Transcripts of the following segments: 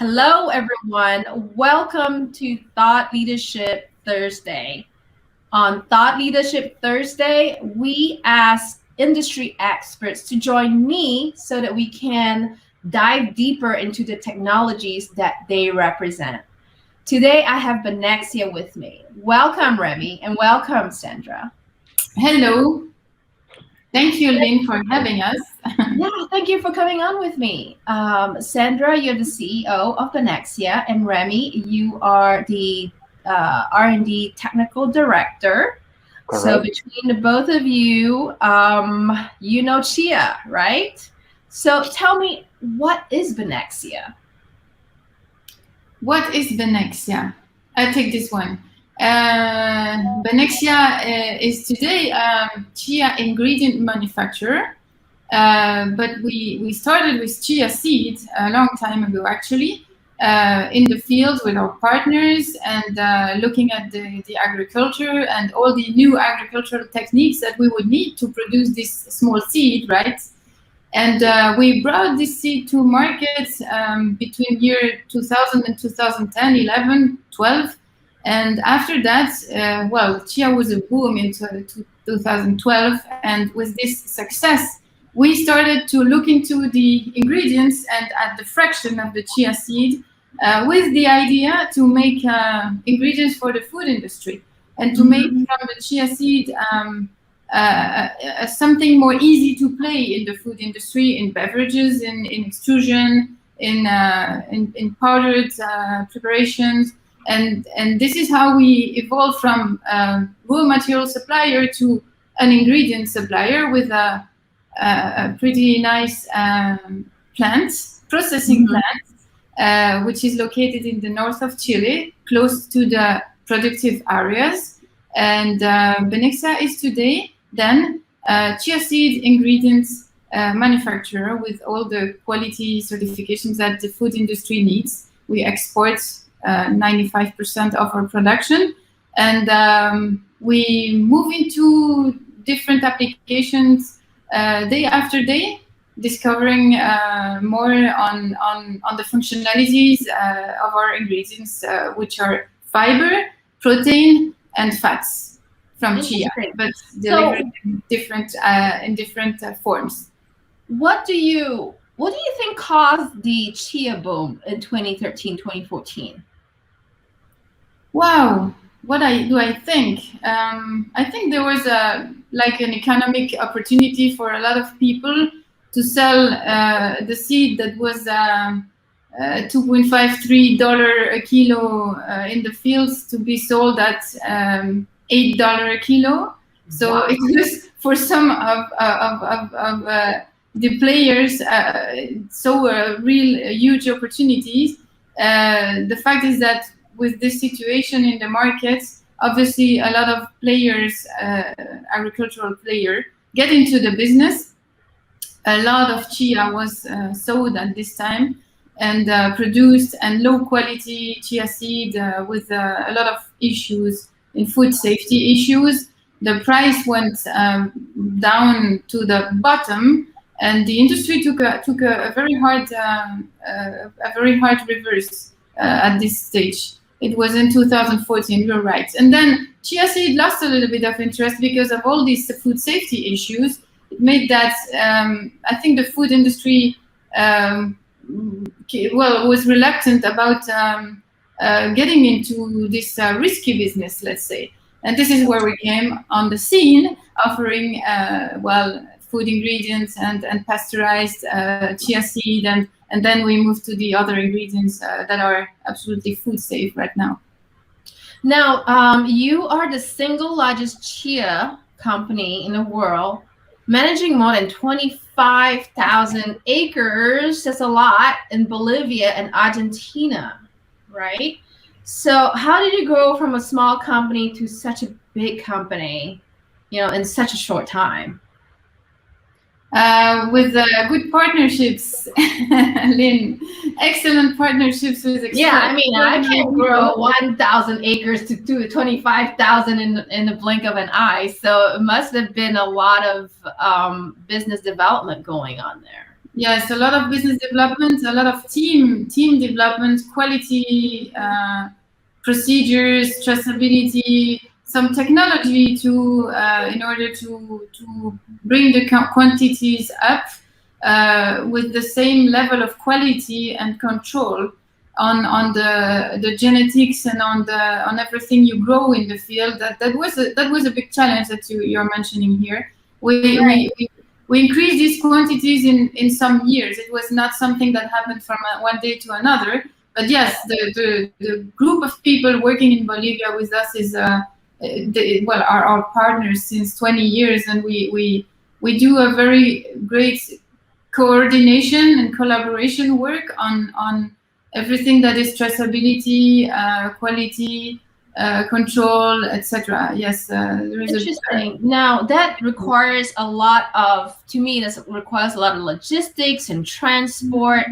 Hello, everyone. Welcome to Thought Leadership Thursday. On Thought Leadership Thursday, we ask industry experts to join me so that we can dive deeper into the technologies that they represent. Today, I have Benexia with me. Welcome, Remi, and welcome, Sandra. Hello. Thank you, Lynn, for having us. Yeah, thank you for coming on with me. Sandra, you're the CEO of Benexia, and Remi, you are the R&D technical director. Correct. So between the both of you, you know Chia, right? So tell me, what is Benexia? What is Benexia? I'll take this one. Benexia is today a chia ingredient manufacturer, but we started with chia seed a long time ago, actually, in the field with our partners and looking at the agriculture and all the new agricultural techniques that we would need to produce this small seed, right? And we brought this seed to market between year 2000 and 2010, 11, 12. And after that, chia was a boom in 2012. And with this success, we started to look into the ingredients and at the fraction of the chia seed with the idea to make ingredients for the food industry and to make from the chia seed something more easy to play in the food industry, in beverages, in extrusion, in powdered preparations. And this is how we evolved from raw material supplier to an ingredient supplier with a pretty nice processing plant, which is located in the north of Chile, close to the productive areas. And Benexia is today then chia seed ingredients manufacturer with all the quality certifications that the food industry needs. We export 95% of our production, and we move into different applications day after day, discovering more on the functionalities of our ingredients, which are fiber, protein, and fats from chia, but delivered in different forms. What do you think caused the Chia Boom in 2013, 2014? Wow, what do I think? I think there was an economic opportunity for a lot of people to sell the seed that was $2.53 a kilo in the fields to be sold at $8 a kilo. So It was for some of the players real huge opportunities. The fact is that with this situation in the market, obviously a lot of players, agricultural players, get into the business. A lot of chia was sold at this time and produced, and low quality chia seed with a lot of issues in food safety issues. The price went down to the bottom, and the industry took a very hard reverse at this stage. It was in 2014, you're right. And then chia seed lost a little bit of interest because of all these food safety issues. It made that I think the food industry was reluctant about getting into this risky business, let's say. And this is where we came on the scene, offering food ingredients and pasteurized chia seed, and then we moved to the other ingredients that are absolutely food safe right now. Now, you are the single largest chia company in the world, managing more than 25,000 acres. That's a lot in Bolivia and Argentina, right? So how did you grow from a small company to such a big company, in such a short time? With good partnerships, Lynn. Excellent partnerships with. I can't grow 1,000 acres to 25,000 in the blink of an eye. So it must have been a lot of business development going on there. Yes, a lot of business development, a lot of team development, quality procedures, traceability, some technology to in order to bring the quantities up with the same level of quality and control on the genetics and on everything you grow in the field. That was a big challenge that you're mentioning here. We increased these quantities in some years. It was not something that happened from one day to another. But yes, the group of people working in Bolivia with us is are our partners since 20 years, and we do a very great coordination and collaboration work on everything that is traceability, quality, control, etc. Yes, there is Interesting. Now that requires a lot of, to me, this requires a lot of logistics and transport.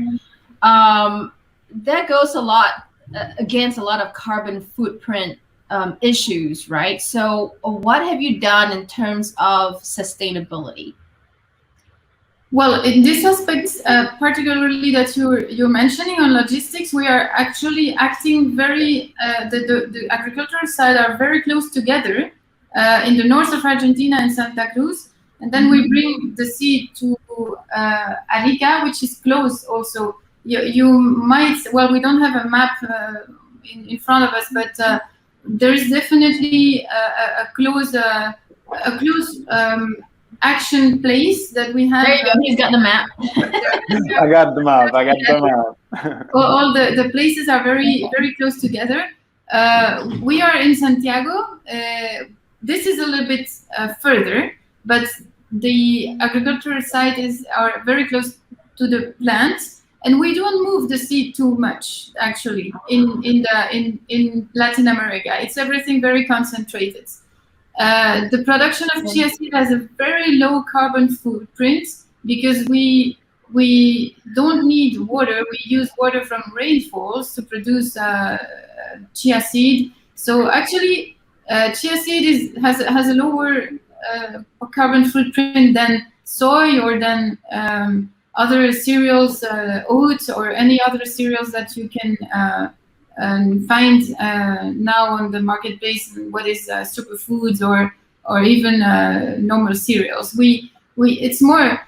That goes a lot against a lot of carbon footprint issues, right? So, what have you done in terms of sustainability? Well, in this aspect, particularly that you're mentioning on logistics, we are actually acting very. The agricultural side are very close together in the north of Argentina and Santa Cruz, and then we bring the seed to Arica, which is close also. You might, well, we don't have a map in front of us, but there is definitely a close action place that we have. There you go. He's got the map. I got the map. I got the map. All the places are very very close together. We are in Santiago. This is a little bit further, but the agricultural site are very close to the plant, and we don't move the seed too much actually in Latin America. It's everything very concentrated. The production of chia seed has a very low carbon footprint because we don't need water. We use water from rainfalls to produce chia seed. So actually, chia seed has a lower carbon footprint than soy or than other cereals, oats, or any other cereals that you can find now on the marketplace. What is superfoods or even normal cereals? It's more.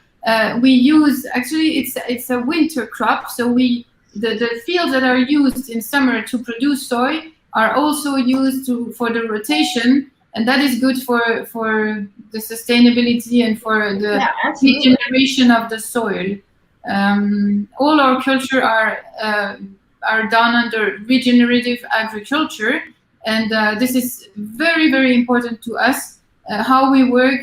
We use, actually it's a winter crop, so the fields that are used in summer to produce soy are also used for the rotation, and that is good for the sustainability and for the regeneration of the soil. All our culture are done under regenerative agriculture, and this is very very important to us. How we work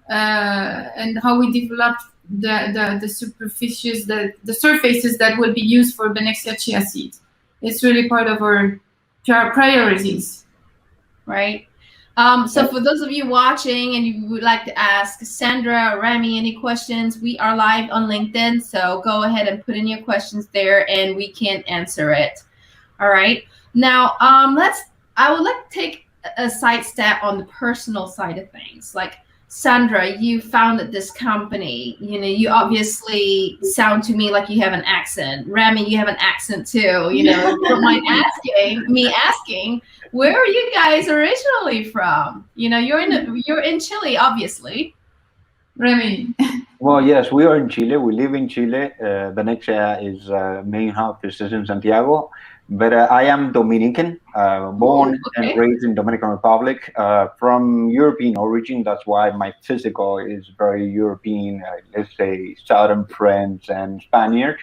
and how we develop the superficies, the surfaces that will be used for Benexia chia seed. It's really part of our priorities. Right. So for those of you watching and you would like to ask Sandra or Remi any questions, we are live on LinkedIn. So go ahead and put in your questions there and we can answer it. All right. Now, I would like to take a side step on the personal side of things. Like, Sandra, you founded this company. You know, you obviously sound to me like you have an accent. Remi, you have an accent too. You know, don't mind asking, where are you guys originally from? You know, you're in Chile, obviously. Remi. Well, yes, we are in Chile. We live in Chile. Benexia is main office is in Santiago. But I am Dominican, born and raised in Dominican Republic, from European origin. That's why my physical is very European, let's say Southern French and Spaniard.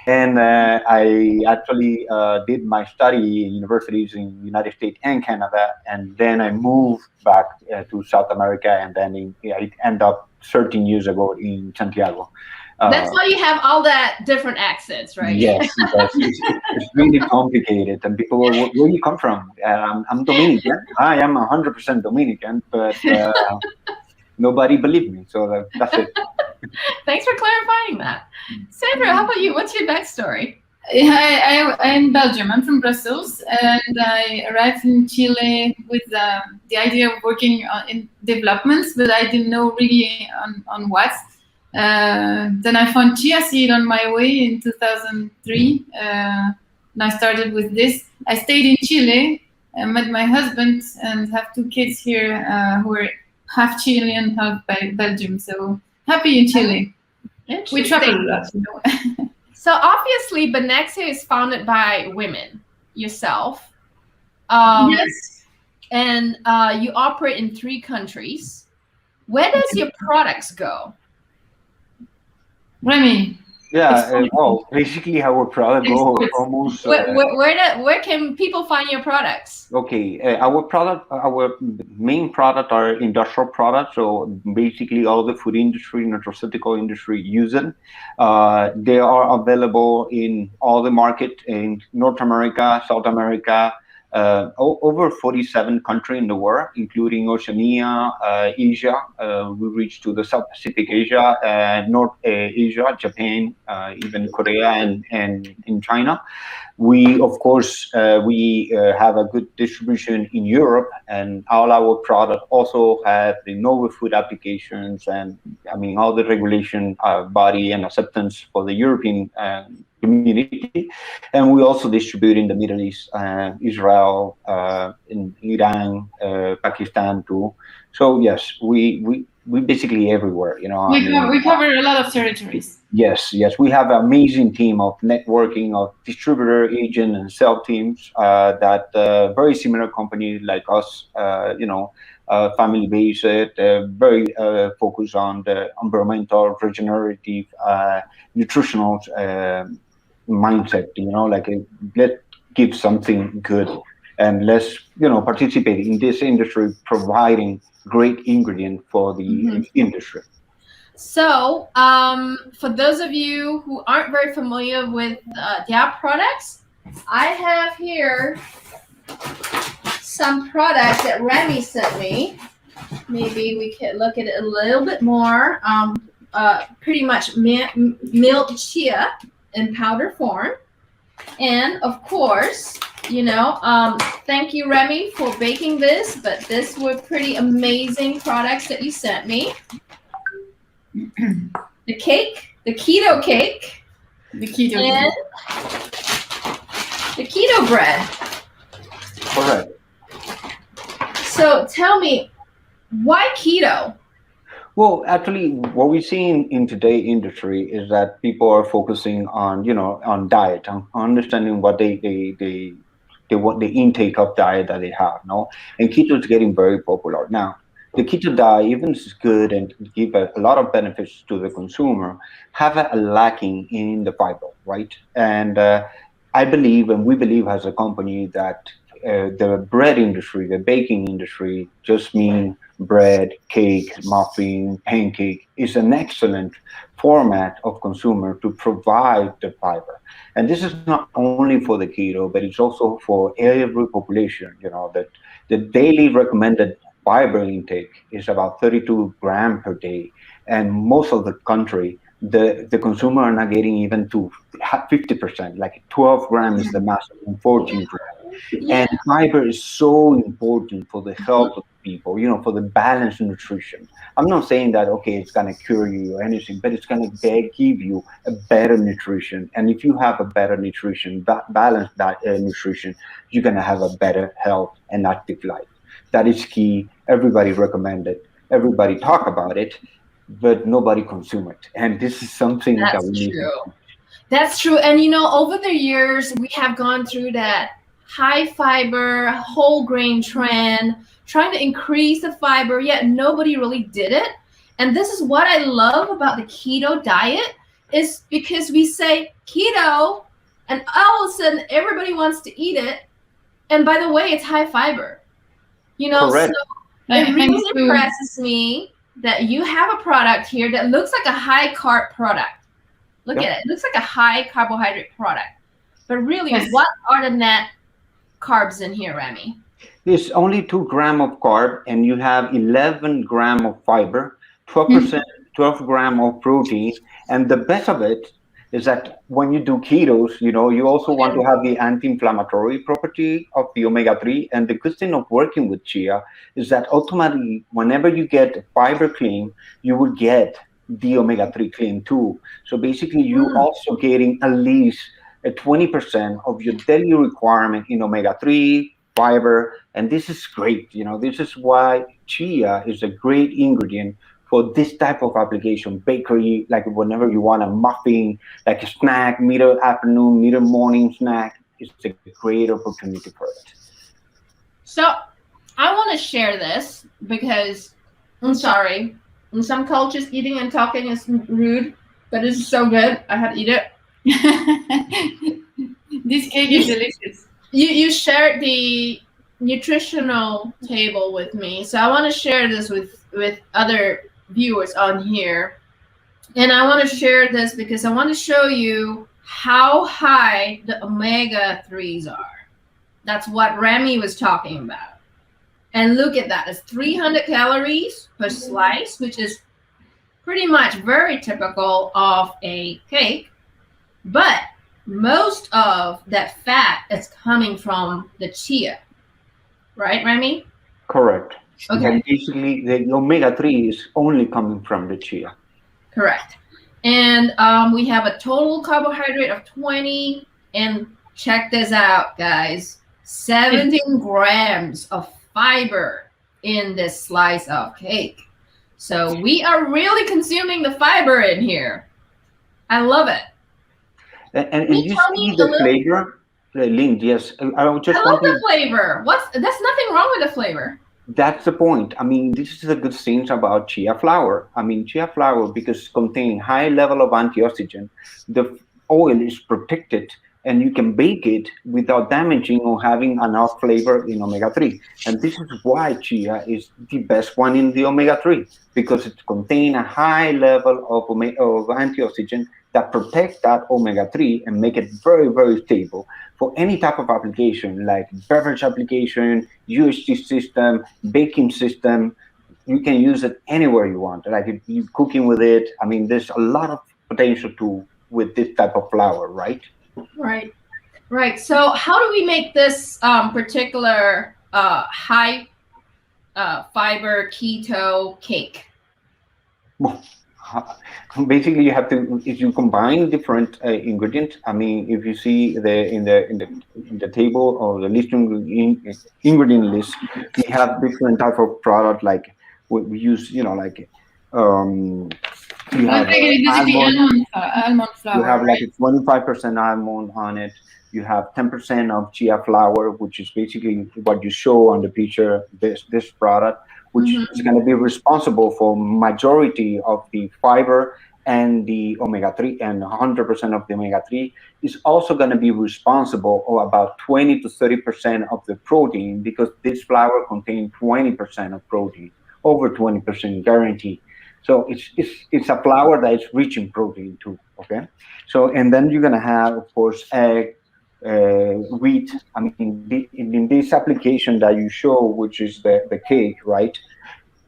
And I actually did my study in universities in the United States and Canada. And then I moved back to South America. And then I ended up 13 years ago in Santiago. That's why you have all that different accents, right? Yes, it's really complicated. And people go, where do you come from? I'm Dominican. I am 100% Dominican, but nobody believed me. So that's it. Thanks for clarifying that. Sandra, how about you? What's your backstory? I'm Belgium. I'm from Brussels, and I arrived in Chile with the idea of working in developments, but I didn't know really on what. Then I found chia seed on my way in 2003, and I started with this. I stayed in Chile, met my husband, and have 2 kids here who are half Chilean, half Belgium. So happy in Chile. We travel a lot, you know. So obviously, Benexia is founded by women, yourself. Yes. And you operate in 3 countries. Where does your products go? Remi. Yeah, well, basically our product go almost. Where can people find your products? Okay, our main product are industrial products. So basically, all the food industry, nutraceutical industry use it. They are available in all the market in North America, South America, over 47 countries in the world, including Oceania, Asia. We reach to the South Pacific Asia, North Asia, Japan, even Korea, and in China. We, of course, we have a good distribution in Europe, and all our products also have the novel food applications, and I mean all the regulation body and acceptance for the European community. And we also distribute in the Middle East, Israel, in Iran, Pakistan too. So yes, we basically everywhere, you know. We cover a lot of territories. Yes, we have an amazing team of networking of distributor, agent, and sell teams that very similar companies like us, family based, very focused on the environmental, regenerative, nutritional mindset. You know, like let's give something good, and let's participate in this industry, providing great ingredient for the industry. So, for those of you who aren't very familiar with their products, I have here some products that Remi sent me. Maybe we can look at it a little bit more. Pretty much milled chia in powder form. And of course, thank you, Remi, for baking this, but this were pretty amazing products that you sent me. The cake, the keto cake, and the keto bread. Correct. So tell me, why keto? Well, actually, what we see in today's industry is that people are focusing on diet, on understanding what they want, the intake of diet that they have, no? And keto is getting very popular now. The keto diet, even is good and give a lot of benefits to the consumer, have a lacking in the fiber, right? And I believe, and we believe as a company, that the bread industry, the baking industry, just mean bread, cake, muffin, pancake is an excellent format of consumer to provide the fiber. And this is not only for the keto, but it's also for every population. You know that the daily recommended fiber intake is about 32 grams per day, and most of the country, the consumer are not getting even to 50%. Like 12 grams is the maximum, 14 grams. Yeah. And fiber is so important for the health of people, for the balanced nutrition. I'm not saying that, okay, it's going to cure you or anything, but it's going to give you a better nutrition. And if you have a better nutrition, balanced nutrition, you're going to have a better health and active life. That is key. Everybody recommend it. Everybody talk about it, but nobody consume it. And this is something that we need to do. That's true. And over the years, we have gone through that high fiber, whole grain trend, trying to increase the fiber, yet nobody really did it. And this is what I love about the keto diet, is because we say keto, and all of a sudden everybody wants to eat it. And by the way, it's high fiber. Correct. So it really impresses me that you have a product here that looks like a high carb product. Look at it. It looks like a high carbohydrate product. But really, what are the net carbs in here, Remi? It's only 2 grams of carb, and you have 11 grams of fiber, 12%, 12 grams of protein. And the best of it is that when you do ketos, you also want to have the anti-inflammatory property of the omega-3. And the good thing of working with chia is that automatically, whenever you get fiber clean, you will get the omega-3 claim too. So basically, you also getting at least a 20% of your daily requirement in omega-3 fiber, and this is great. This is why chia is a great ingredient for this type of application. Bakery, like whenever you want a muffin, like a snack, middle afternoon, middle morning snack, it's a great opportunity for it. So I want to share this because I'm sorry, in some cultures, eating and talking is rude, but this is so good. I had to eat it. This cake is delicious. You shared the nutritional table with me, so I want to share this with other viewers on here. And I want to share this because I want to show you how high the omega-3s are. That's what Remi was talking about. And look at that. It's 300 calories per slice, which is pretty much very typical of a cake. But most of that fat is coming from the chia. Right, Remi? Correct. Okay. But basically, the omega-3 is only coming from the chia. Correct. And we have a total carbohydrate of 20. And check this out, guys. 17 grams of fiber in this slice of cake. So we are really consuming the fiber in here. I love it. And you see the flavor, Lynn, yes. I love the flavor. There's nothing wrong with the flavor. That's the point. I mean, this is the good things about chia flour. I mean, chia flour, because containing high level of antioxidant, the oil is protected and you can bake it without damaging or having enough flavor in omega-3. And this is why chia is the best one in the omega-3, because it contains a high level of antioxidant that protect that omega-3 and make it very, very stable for any type of application, like beverage application, UHT system, baking system. You can use it anywhere you want. Like if you're cooking with it, I mean, there's a lot of potential with this type of flour, right? Right. So how do we make this particular high fiber keto cake? Well, basically, you have to, if you combine different ingredients. I mean, if you see in the table or the list ingredient list, we have different type of product. Like we use, like you have almond flour. You have like a 25% almond on it. You have 10% of chia flour, which is basically what you show on the picture. This product, which is going to be responsible for majority of the fiber and the omega-3, and 100% of the omega-3 is also going to be responsible for about 20 to 30% of the protein, because this flour contains 20% of protein, over 20% guaranteed. So it's a flour that is rich in protein too. Okay, so and then you're gonna have, of course, egg, wheat. I mean, in this application that you show, which is the cake, right?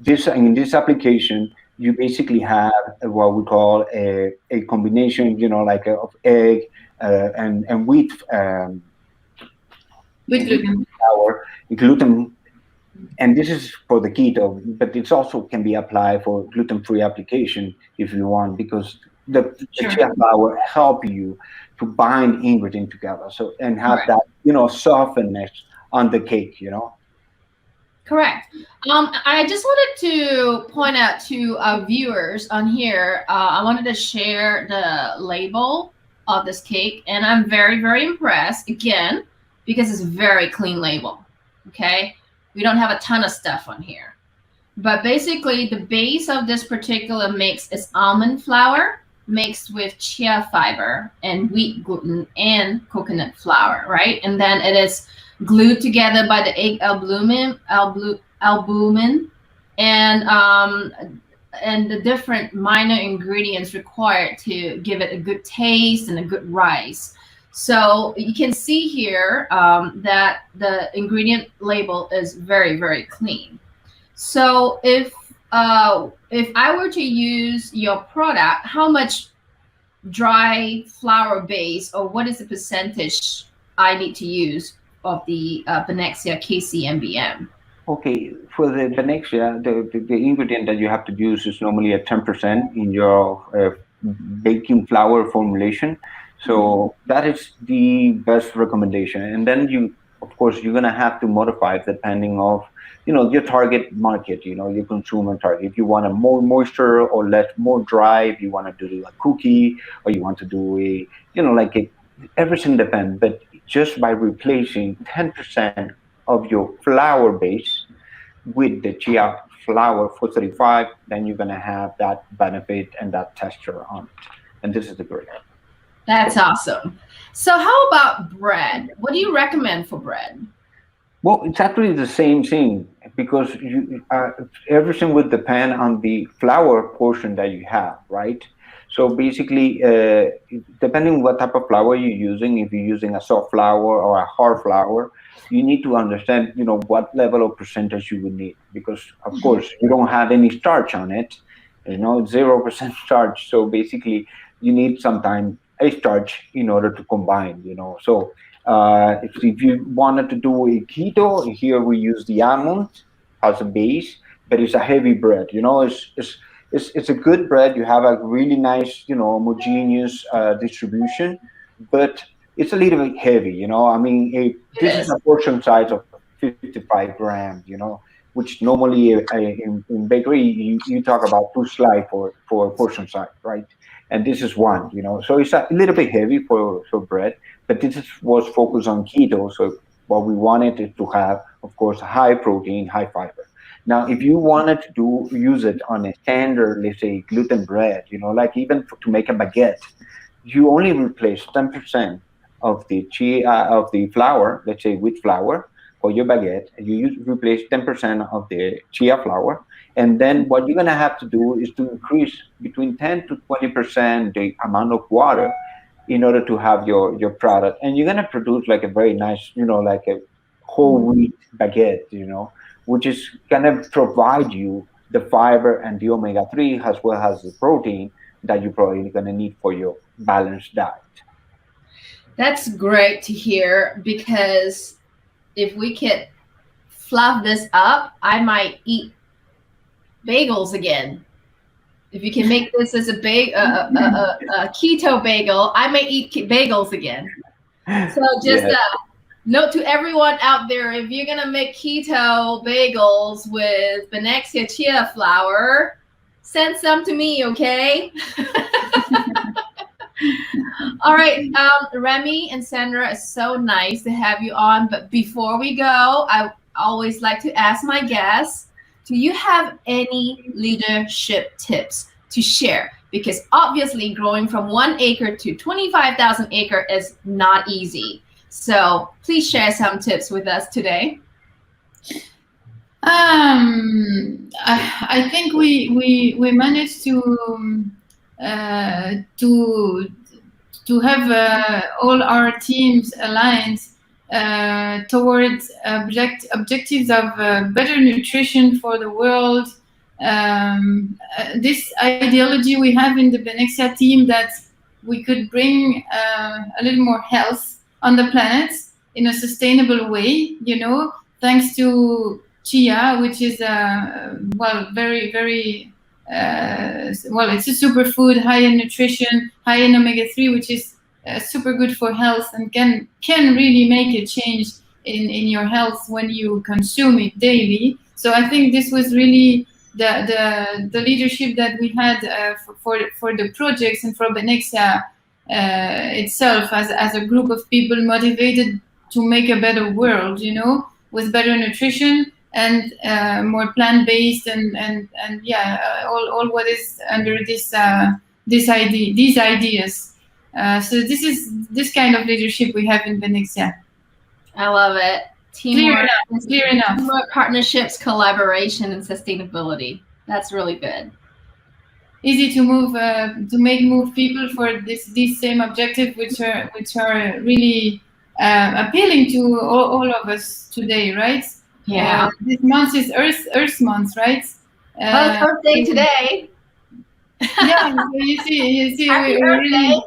In this application, you basically have what we call a combination, like of egg and wheat. With gluten. Flour, gluten. And this is for the keto, but it also can be applied for gluten-free application if you want, because the chia flour help you to bind ingredient together, so and have that softness on the cake. Correct. I just wanted to point out to our viewers on here. I wanted to share the label of this cake, and I'm very, very impressed again because it's a very clean label. Okay. We don't have a ton of stuff on here, but basically the base of this particular mix is almond flour mixed with chia fiber and wheat gluten and coconut flour, right? And then it is glued together by the egg albumin, and the different minor ingredients required to give it a good taste and a good rise. So you can see here that the ingredient label is very, very clean. So if I were to use your product, how much dry flour base, or what is the percentage I need to use of the Benexia KCMBM? Okay, for the Benexia, the ingredient that you have to use is normally at 10% in your baking flour formulation. So that is the best recommendation. And then you, of course, you're gonna have to modify it depending of, your target market, your consumer target. If you want a more moisture or less more dry, if you want to do a cookie or you want to do like everything depends. But just by replacing 10% of your flour base with the chia flour for 35, then you're going to have that benefit and that texture on it. And this is the great. That's awesome. So how about bread? What do you recommend for bread? Well, it's actually the same thing because everything would depend on the flour portion that you have, right? So basically, depending on what type of flour you're using, if you're using a soft flour or a hard flour, you need to understand, what level of percentage you would need because, of course, you don't have any starch on it, 0% starch. So basically, you need sometimes a starch in order to combine, So if you wanted to do a keto, here we use the almond as a base, but it's a heavy bread. It's a good bread. You have a really nice, homogeneous distribution, but it's a little bit heavy. I mean, this is a portion size of 55 grams. Which normally in bakery you talk about 2 slices for portion size, right? And this is one. So it's a little bit heavy for bread, but was focused on keto. So what we wanted is to have, of course, high protein, high fiber. Now, if you wanted to use it on a standard, let's say, gluten bread, like even to make a baguette, you only replace 10% of the of the flour, let's say wheat flour, for your baguette. You replace 10% of the chia flour, and then what you're gonna have to do is to increase between 10 to 20% the amount of water in order to have your product, and you're gonna produce like a very nice, like a whole wheat baguette, which is gonna provide you the fiber and the omega-3 as well as the protein that you're probably gonna need for your balanced diet. That's great to hear because if we could fluff this up, I might eat bagels again. If you can make this as a keto bagel, I may eat bagels again. So just note to everyone out there, if you're gonna make keto bagels with Benexia chia flour, send some to me, okay? All right, Remi and Sandra, it's so nice to have you on. But before we go, I always like to ask my guests, do you have any leadership tips to share? Because obviously growing from 1 acre to 25,000 acre is not easy. So please share some tips with us today. I think we managed to have all our teams aligned towards objectives of better nutrition for the world. This ideology we have in the Benexia team that we could bring a little more health on the planet in a sustainable way, thanks to chia, which is very, very it's a superfood, high in nutrition, high in omega-3, which is super good for health and can really make a change in your health when you consume it daily. So I think this was really the leadership that we had for the projects and for Benexia itself as a group of people motivated to make a better world, with better nutrition and more plant-based and all what is under these ideas. So this is this kind of leadership we have in Benexia. I love it. Teamwork, clear enough. Teamwork, partnerships, collaboration, and sustainability. That's really good. Easy to move people for these same objectives, which are really appealing to all of us today, right? Yeah. This month is Earth Month, right? Earth Day today. Yeah, so you see, Happy we Earth really.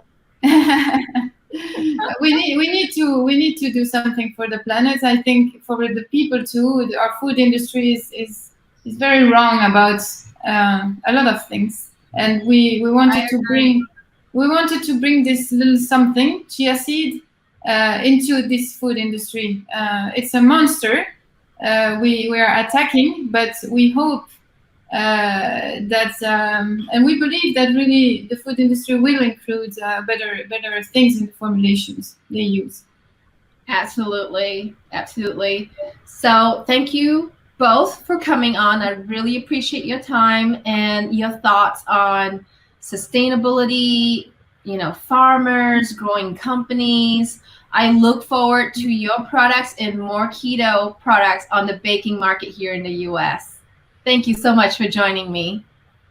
we need to do something for the planet. I think for the people too. Our food industry is very wrong about a lot of things, and we wanted to bring this little something, chia seed, into this food industry. It's a monster. We are attacking, but we hope that and we believe that really the food industry will include better things in the formulations they use. Absolutely. So thank you both for coming on. I really appreciate your time and your thoughts on sustainability, farmers, growing companies. I look forward to your products and more keto products on the baking market here in the US. Thank you so much for joining me.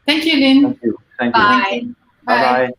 Thank you, Lynn. Thank you. Bye. Bye. Bye-bye.